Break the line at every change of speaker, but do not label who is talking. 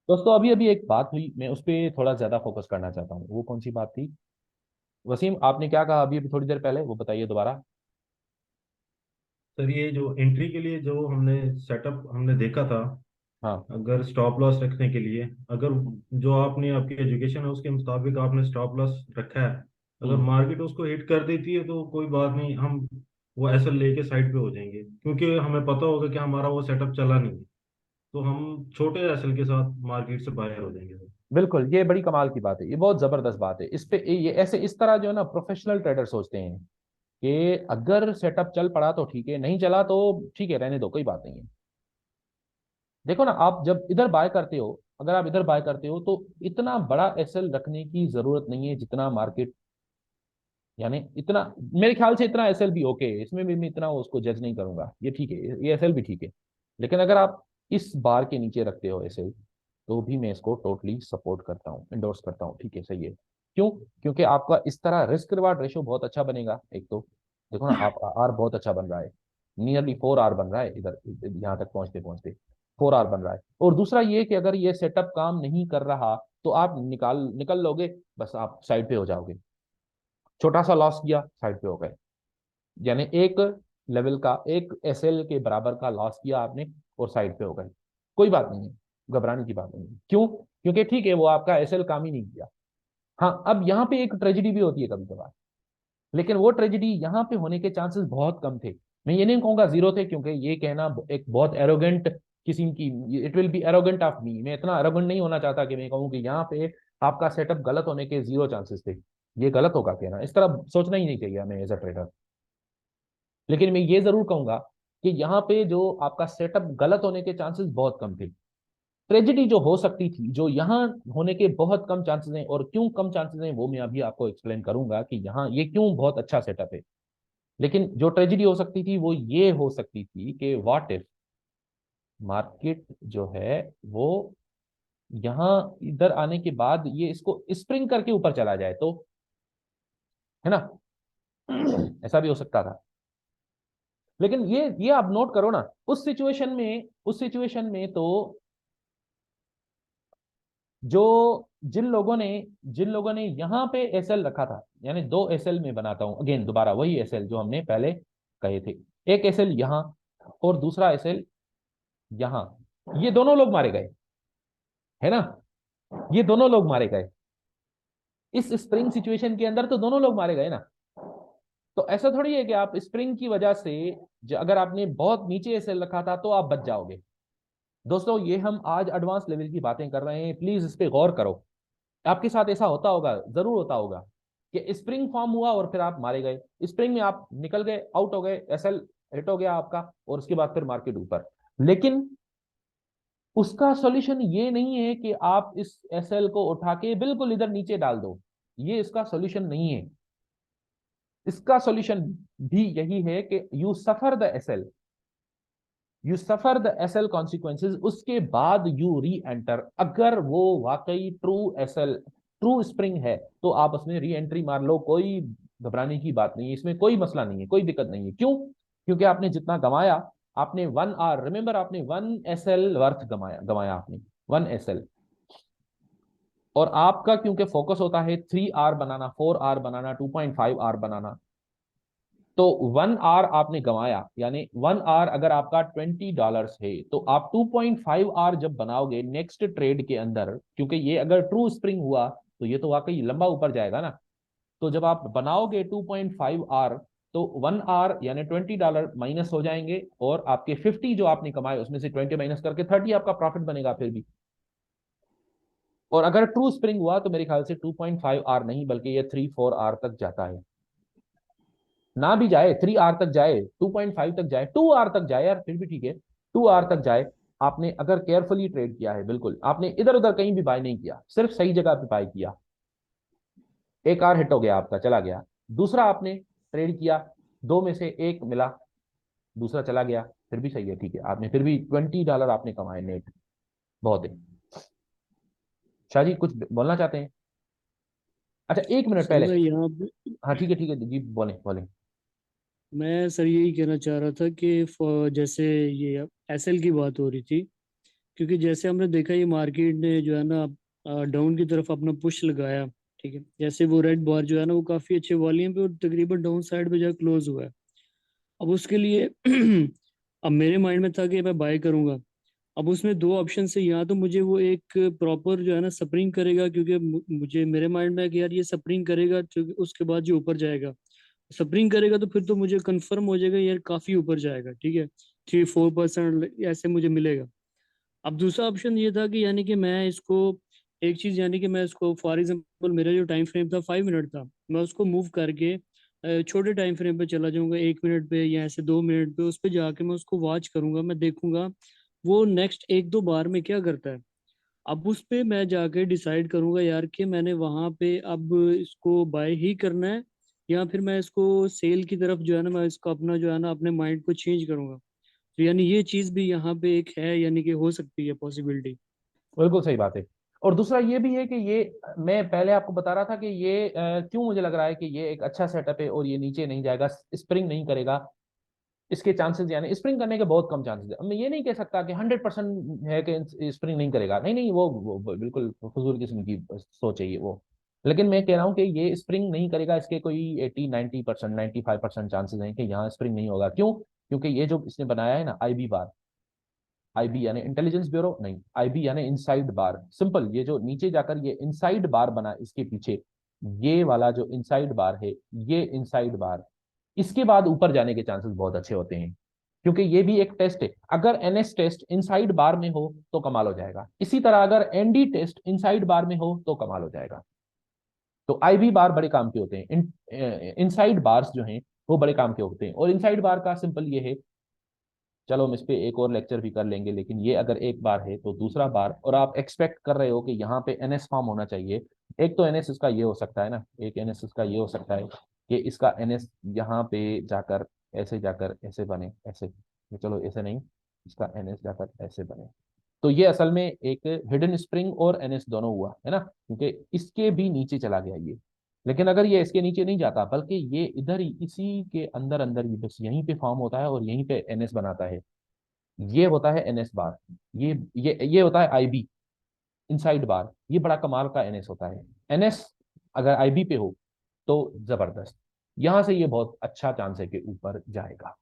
दोस्तों अभी अभी एक बात हुई, मैं उस पर थोड़ा ज्यादा फोकस करना चाहता हूँ। वो कौन सी बात थी? वसीम, आपने क्या कहा अभी अभी थोड़ी देर पहले, वो बताइए दोबारा।
सर ये जो एंट्री के लिए जो हमने सेटअप हमने देखा था,
हाँ।
अगर स्टॉप लॉस रखने के लिए, अगर जो आपने आपकी एजुकेशन है उसके मुताबिक आपने स्टॉप लॉस रखा है, अगर
हम्म।
मार्केट उसको हिट कर देती है तो कोई बात नहीं, हम वो ऐसा लेके साइड पे हो जाएंगे, क्योंकि हमें पता होगा कि हमारा वो सेटअप चला नहीं है। तो हम छोटे एसएल के साथ मार्केट से बाहर हो जाएंगे सर।
बिल्कुल, ये बड़ी कमाल की बात है, ये बहुत जबरदस्त बात है। इस पे ये ऐसे इस तरह जो है ना प्रोफेशनल ट्रेडर सोचते हैं कि अगर सेटअप चल पड़ा तो ठीक है, नहीं चला तो ठीक है, रहने दो, कोई बात नहीं है। देखो ना, आप जब इधर बाय करते हो, अगर आप इधर बाय करते हो तो इतना बड़ा एसएल रखने की जरूरत नहीं है जितना मार्केट, यानी इतना, मेरे ख्याल से इतना एसएल भी ओके है, इसमें भी मैं इतना उसको जज नहीं करूंगा, ये ठीक है, ये एसएल भी ठीक है। लेकिन अगर आप इस बार के नीचे रखते हो एसएल, तो भी मैं इसको टोटली सपोर्ट करता हूँ, इंडोर्स करता हूँ, ठीक है, सही है। क्यों? क्योंकि आपका इस तरह रिस्क रिवार्ड रेशो बहुत अच्छा बनेगा एक तो। देखो ना, आपका आर बहुत अच्छा बन रहा है, नियरली 4 आर बन रहा है इधर, यहाँ तक पहुंचते पहुंचते 4 आर बन रहा है। और दूसरा ये कि अगर ये सेटअप काम नहीं कर रहा तो आप निकाल निकल लोगे, बस आप साइड पे हो जाओगे। छोटा सा लॉस किया, साइड पे हो गए, यानी एक लेवल का, एक एसएल के बराबर का लॉस किया आपने और साइड पे हो गए। कोई बात नहीं है, घबराने की बात नहीं है। क्यों? क्योंकि ठीक है, वो आपका एसएल काम ही नहीं किया। हाँ, अब यहाँ पे एक ट्रेजिडी भी होती है कभी कभार, लेकिन वो ट्रेजिडी यहाँ पे होने के चांसेस बहुत कम थे। मैं ये नहीं कहूंगा जीरो थे, क्योंकि ये कहना एक बहुत एरोगेंट किसी की, it will be arrogant of me, मैं इतना एरोगेंट नहीं होना चाहता कि मैं कहूँ कि यहाँ पे आपका सेटअप गलत होने के जीरो चांसेस थे। ये गलत होगा कहना, इस तरह सोचना ही नहीं चाहिए हमें एज अ ट्रेडर। लेकिन मैं ये जरूर कहूंगा कि यहाँ पे जो आपका सेटअप गलत होने के चांसेस बहुत कम थे। ट्रेजिडी जो हो सकती थी, जो यहाँ होने के बहुत कम चांसेस हैं, और क्यों कम चांसेस हैं वो मैं अभी आपको एक्सप्लेन करूंगा कि यहाँ ये क्यों बहुत अच्छा सेटअप है। लेकिन जो ट्रेजिडी हो सकती थी वो ये हो सकती थी कि व्हाट इफ मार्केट जो है वो यहाँ इधर आने के बाद ये इसको स्प्रिंग करके ऊपर चला जाए तो, है ना? ऐसा भी हो सकता था। लेकिन ये आप नोट करो ना, उस सिचुएशन में तो जो जिन लोगों ने यहाँ पे एसएल रखा था, यानी दो एसएल में बनाता हूं अगेन दोबारा वही एसएल जो हमने पहले कहे थे, एक एसएल यहाँ और दूसरा एसएल यहाँ, ये दोनों लोग मारे गए, है ना? ये दोनों लोग मारे गए इस स्प्रिंग सिचुएशन के अंदर, तो दोनों लोग मारे गए ना। तो ऐसा थोड़ी है कि आप स्प्रिंग की वजह से, अगर आपने बहुत नीचे एसएल रखा था तो आप बच जाओगे। दोस्तों, ये हम आज एडवांस लेवल की बातें कर रहे हैं, प्लीज इस पे गौर करो। आपके साथ ऐसा होता होगा, जरूर होता होगा कि स्प्रिंग फॉर्म हुआ और फिर आप मारे गए, स्प्रिंग में आप निकल गए, आउट हो गए, एसएल हिट हो गया आपका, और उसके बाद फिर मार्केट ऊपर। लेकिन उसका सॉल्यूशन ये नहीं है कि आप इस एसएल को उठा के बिल्कुल इधर नीचे डाल दो, ये इसका सॉल्यूशन नहीं है। इसका सॉल्यूशन भी यही है कि you suffer the SL consequences, उसके बाद यू री एंटर। अगर वो वाकई ट्रू स्प्रिंग है तो आप उसमें री एंट्री मार लो, कोई घबराने की बात नहीं है, इसमें कोई मसला नहीं है, कोई दिक्कत नहीं है। क्यों? क्योंकि आपने जितना गंवाया, आपने 1 आर, रिमेंबर, आपने 1 एसएल वर्थ गंवाया गंवाया आपने, 1 एसएल। और आपका क्योंकि फोकस होता है 3 आर बनाना, 4 आर बनाना, 2.5 आर बनाना, तो 1 आर आपने गंवाया, यानी 1 आर अगर आपका $20 है तो आप 2.5 आर जब बनाओगे नेक्स्ट ट्रेड के अंदर, क्योंकि ये अगर ट्रू स्प्रिंग हुआ तो ये तो वाकई लंबा ऊपर जाएगा ना। तो जब आप बनाओगे 2.5 आर, तो 1 आर यानी $20 माइनस हो जाएंगे, और आपके 50 जो आपने कमाए उसमें से 20 माइनस करके 30 आपका प्रॉफिट बनेगा फिर भी। और अगर ट्रू स्प्रिंग हुआ तो मेरे ख्याल से 2.5 आर नहीं बल्कि ये 3-4 आर तक जाता है। ना भी जाए 3 आर तक जाए, 2.5 तक जाए, 2 आर तक जाए यार, फिर भी ठीक है, 2 आर तक जाए। आपने अगर केयरफुली ट्रेड किया है, बिल्कुल आपने इधर उधर कहीं भी बाय नहीं किया, सिर्फ सही जगह पे बाय किया, 1 आर हिट हो गया आपका, चला गया। दूसरा आपने ट्रेड किया, दो में से एक मिला, दूसरा चला गया, फिर भी सही है, ठीक है, आपने फिर भी $20 आपने कमाए नेट, बहुत है। शाह जी कुछ बोलना चाहते हैं? अच्छा, 1 मिनट
सर
पहले।
मैं यहाँ पे
हाँ ठीक है जी, बोलें बोलें।
मैं सर यही कहना चाह रहा था कि जैसे ये एसएल की बात हो रही थी,
क्योंकि जैसे हमने देखा ये मार्केट ने जो है ना डाउन की तरफ अपना पुश लगाया, ठीक है, जैसे वो रेड बार जो है ना वो काफी अच्छे वॉल्यूम पे और तकरीबन डाउन साइड पे जाकर क्लोज हुआ है। अब उसके लिए अब मेरे माइंड में था कि मैं बाय करूंगा। अब उसमें दो ऑप्शन है, या तो मुझे वो एक प्रॉपर जो है ना स्प्रिंग करेगा, क्योंकि मुझे मेरे माइंड में है कि यार ये स्प्रिंग करेगा तो उसके बाद जो ऊपर जाएगा, स्प्रिंग करेगा तो फिर तो मुझे कंफर्म हो जाएगा यार काफी ऊपर जाएगा, ठीक है, 3-4% ऐसे मुझे मिलेगा। अब दूसरा ऑप्शन ये था कि यानी कि मैं इसको एक चीज, यानी कि मैं इसको फॉर एग्जांपल मेरा जो टाइम फ्रेम था 5 मिनट था, मैं उसको मूव करके छोटे टाइम फ्रेम पे चला जाऊंगा, 1 मिनट पे या ऐसे 2 मिनट पे, उस पे जाके मैं उसको वॉच करूंगा, मैं देखूंगा वो नेक्स्ट 1-2 बार में क्या करता है। अब उस पे मैं जाके डिसाइड करूंगा यार कि मैंने वहां पे अब इसको बाय ही करना है, या फिर मैं इसको सेल की तरफ जो है ना मैं इसको अपना जो है ना अपने माइंड को चेंज करूंगा। तो यानी ये चीज भी यहाँ पे एक है, यानी कि हो सकती है पॉसिबिलिटी।
बिल्कुल सही बात है। और दूसरा ये भी है कि ये, मैं पहले आपको बता रहा था कि ये क्यों मुझे लग रहा है कि ये एक अच्छा सेटअप है और ये नीचे नहीं जाएगा, स्प्रिंग नहीं करेगा। इसके चांसेस, यानी स्प्रिंग करने के बहुत कम चांसेस है। अब मैं ये नहीं कह सकता कि 100% है कि स्प्रिंग नहीं करेगा, नहीं नहीं, वो बिल्कुल फजूल किस्म की सोच है ये वो। लेकिन मैं कह रहा हूँ कि ये स्प्रिंग नहीं करेगा, इसके कोई 80-90%, 95% चांसेस हैं कि यहाँ स्प्रिंग नहीं होगा। क्यों? क्योंकि ये जो इसने बनाया है ना आईबी बार, आईबी यानी इंटेलिजेंस ब्यूरो नहीं, आईबी यानी इनसाइड बार, सिंपल, ये जो नीचे जाकर ये इनसाइड बार बना इसके पीछे, ये वाला जो इनसाइड बार है, ये इनसाइड बार, इसके बाद ऊपर जाने के चांसेस बहुत अच्छे होते हैं। क्योंकि ये भी एक टेस्ट है, अगर एनएस टेस्ट इनसाइड बार में हो तो कमाल हो जाएगा, इसी तरह अगर एनडी टेस्ट इनसाइड बार में हो तो कमाल हो जाएगा। तो आईबी बार बड़े काम के होते हैं, इनसाइड बार्स जो हैं वो बड़े काम के होते हैं। और इनसाइड बार का सिंपल ये है, चलो हम इस पे एक और लेक्चर भी कर लेंगे, लेकिन ये अगर एक बार है तो दूसरा बार, और आप एक्सपेक्ट कर रहे हो कि यहाँ पे एनएस फॉर्म होना चाहिए। एक तो एनएस इसका ये हो सकता है ना, एक एनएस इसका ये हो सकता है कि इसका एनएस यहाँ पे जाकर ऐसे बने, ऐसे, चलो ऐसे नहीं, इसका एनएस जाकर ऐसे बने। तो ये असल में एक हिडन स्प्रिंग और एनएस दोनों हुआ है ना, क्योंकि इसके भी नीचे चला गया ये। लेकिन अगर ये इसके नीचे नहीं जाता, बल्कि ये इधर ही इसी के अंदर अंदर ही बस यहीं पे फॉर्म होता है और यहीं पे एनएस बनाता है, ये होता है एनएस बार। ये होता है आईबी इनसाइड बार, ये बड़ा कमाल का एनएस होता है। एनएस अगर आईबी पे हो तो जबरदस्त, यहां से ये बहुत अच्छा चांस है कि ऊपर जाएगा।